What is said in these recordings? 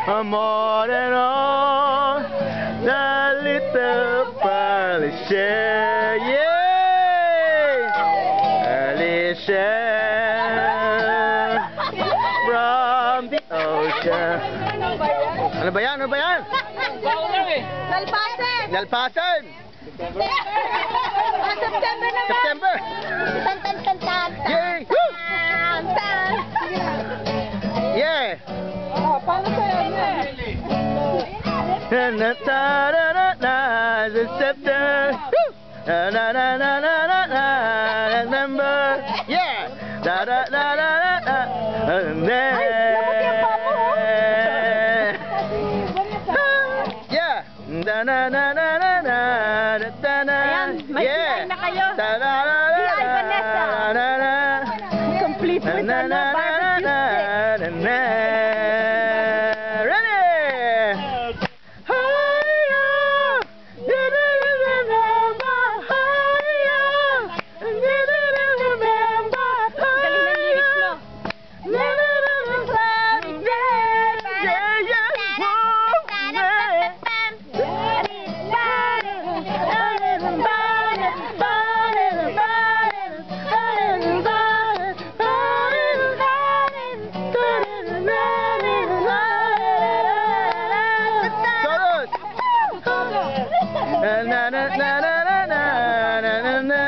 more than all the little pearly shell. Yeah, Alicia from the ocean. Ano ba yan? Ano ba yan? Nalpasan! Nalpasan! September naman! September! Tan-tan-tan-tan! Yay! Woo! Yeah! Oh, paano sa'yo niya? September! November! Yeah! Yeah! Ayan, may CI na kayo. CI Vanessa. Complete with barbecue stick. Ready! Galing ng lyrics mo.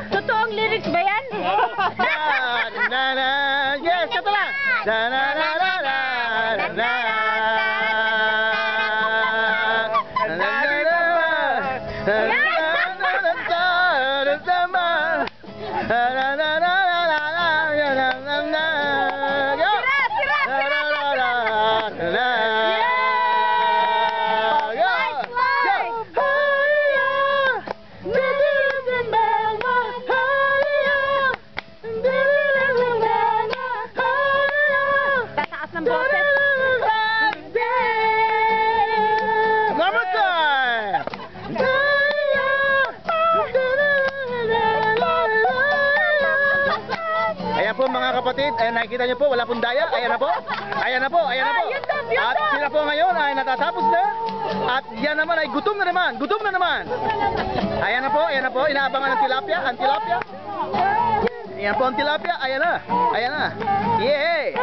Totoong lyrics ba yan? Yes, kata lang. Tataas ng boses. Ayan po mga kapatid, ayan nakikita nyo po, wala pong daya, ayan na po, ayan na po, ayan na po. At sila po ngayon ay natatapos na, at yan naman ay gutom na naman, gutom na naman. Ayan na po, inaabangan ng tilapia, ang tilapia. Ayan po ang tilapia, ayan na, ayan na. Yay!